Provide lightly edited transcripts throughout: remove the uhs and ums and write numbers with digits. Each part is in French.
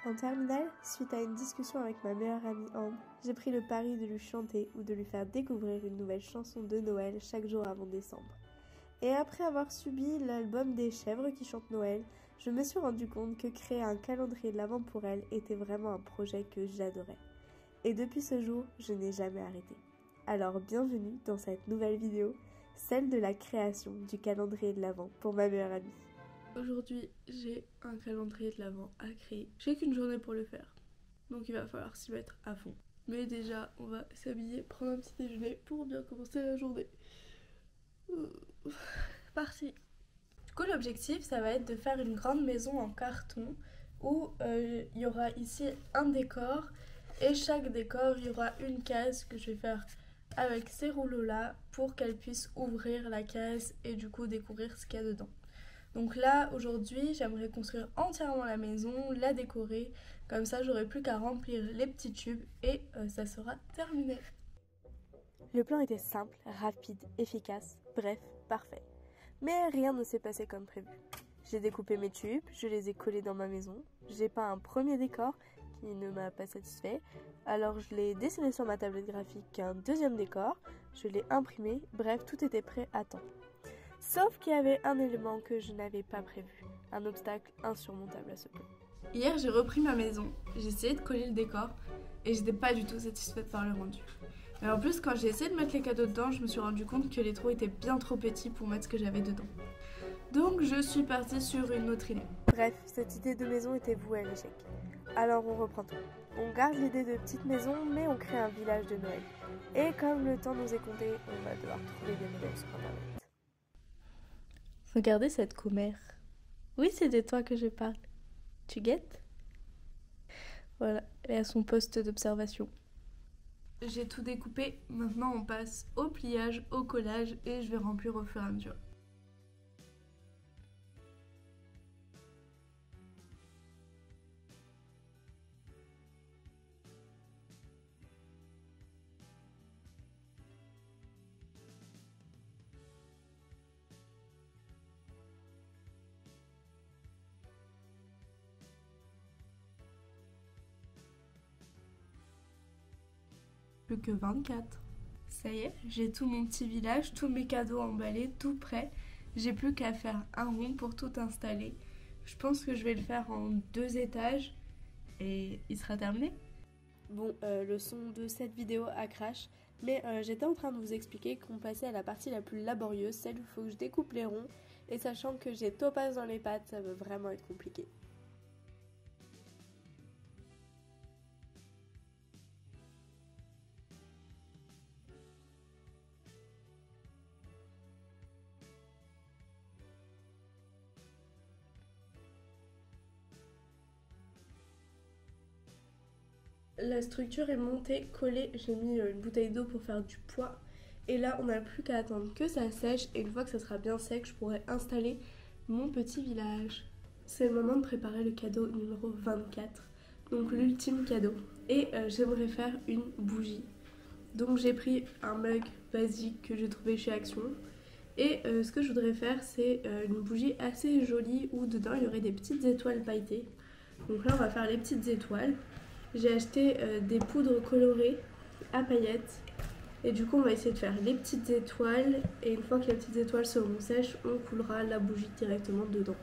En terminale, suite à une discussion avec ma meilleure amie Ambre, j'ai pris le pari de lui chanter ou de lui faire découvrir une nouvelle chanson de Noël chaque jour avant décembre. Et après avoir subi l'album des chèvres qui chantent Noël, je me suis rendu compte que créer un calendrier de l'Avent pour elle était vraiment un projet que j'adorais. Et depuis ce jour, je n'ai jamais arrêté. Alors bienvenue dans cette nouvelle vidéo, celle de la création du calendrier de l'Avent pour ma meilleure amie. Aujourd'hui, j'ai un calendrier de l'Avent à créer. J'ai qu'une journée pour le faire, donc il va falloir s'y mettre à fond. Mais déjà, on va s'habiller, prendre un petit déjeuner pour bien commencer la journée. Parti. Du coup, l'objectif, ça va être de faire une grande maison en carton où il y aura ici un décor et chaque décor, il y aura une case que je vais faire avec ces rouleaux-là pour qu'elle puisse ouvrir la case et du coup découvrir ce qu'il y a dedans. Donc là, aujourd'hui, j'aimerais construire entièrement la maison, la décorer. Comme ça, j'aurai plus qu'à remplir les petits tubes et ça sera terminé. Le plan était simple, rapide, efficace, bref, parfait. Mais rien ne s'est passé comme prévu. J'ai découpé mes tubes, je les ai collés dans ma maison. J'ai peint un premier décor qui ne m'a pas satisfait. Alors je l'ai dessiné sur ma tablette graphique un deuxième décor. Je l'ai imprimé, bref, tout était prêt à temps. Sauf qu'il y avait un élément que je n'avais pas prévu, un obstacle insurmontable à ce point. Hier, j'ai repris ma maison, j'ai essayé de coller le décor et j'étais pas du tout satisfaite par le rendu. Mais en plus, quand j'ai essayé de mettre les cadeaux dedans, je me suis rendu compte que les trous étaient bien trop petits pour mettre ce que j'avais dedans. Donc je suis partie sur une autre idée. Bref, cette idée de maison était vouée à l'échec. Alors on reprend tout. On garde l'idée de petite maison, mais on crée un village de Noël. Et comme le temps nous est compté, on va devoir trouver des modèles sur internet. Regardez cette commère. Oui, c'est de toi que je parle. Tu guettes? Voilà, elle est à son poste d'observation. J'ai tout découpé, maintenant on passe au pliage, au collage et je vais remplir au fur et à mesure. Plus que 24. Ça y est, j'ai tout mon petit village, tous mes cadeaux emballés, tout prêt. J'ai plus qu'à faire un rond pour tout installer. Je pense que je vais le faire en 2 étages et il sera terminé. Bon, le son de cette vidéo a crash, mais j'étais en train de vous expliquer qu'on passait à la partie la plus laborieuse, celle où il faut que je découpe les ronds, et sachant que j'ai Topaz dans les pattes, ça va vraiment être compliqué. La structure est montée, collée, j'ai mis une bouteille d'eau pour faire du poids. Et là, on n'a plus qu'à attendre que ça sèche et une fois que ça sera bien sec, je pourrai installer mon petit village. C'est le moment de préparer le cadeau numéro 24, donc l'ultime cadeau. Et j'aimerais faire une bougie. Donc j'ai pris un mug basique que j'ai trouvé chez Action. Et ce que je voudrais faire, c'est une bougie assez jolie où dedans il y aurait des petites étoiles pailletées. Donc là, on va faire les petites étoiles. J'ai acheté des poudres colorées à paillettes et du coup on va essayer de faire les petites étoiles et une fois que les petites étoiles seront sèches, on coulera la bougie directement dedans.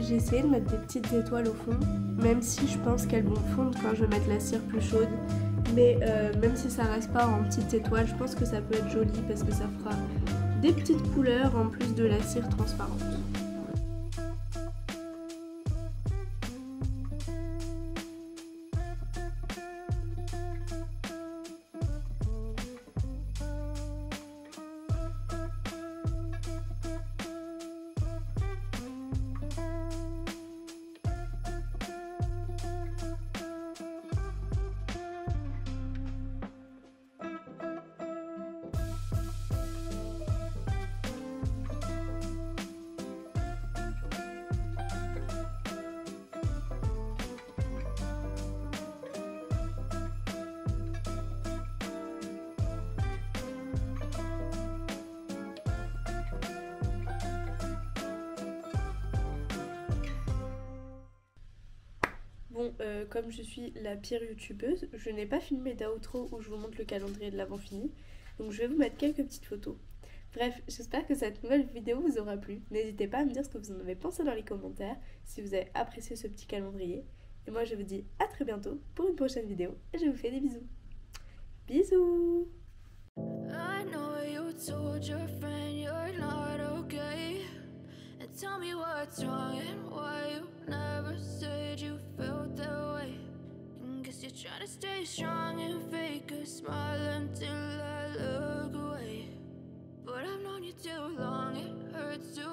j'ai essayé de mettre des petites étoiles au fond, même si je pense qu'elles vont fondre quand je vais mettre la cire plus chaude. Mais même si ça reste pas en petites étoiles, je pense que ça peut être joli parce que ça fera des petites couleurs en plus de la cire transparente. Bon, comme je suis la pire youtubeuse, je n'ai pas filmé d'outro où je vous montre le calendrier de l'avant fini, donc je vais vous mettre quelques petites photos. Bref, j'espère que cette nouvelle vidéo vous aura plu. N'hésitez pas à me dire ce que vous en avez pensé dans les commentaires, si vous avez apprécié ce petit calendrier. Et moi je vous dis à très bientôt pour une prochaine vidéo, et je vous fais des bisous. Bisous! I know you told your friend you're not okay. And tell me what's wrong and why you never said you felt that way. And guess you're trying to stay strong and fake a smile until I look away. But I've known you too long, it hurts to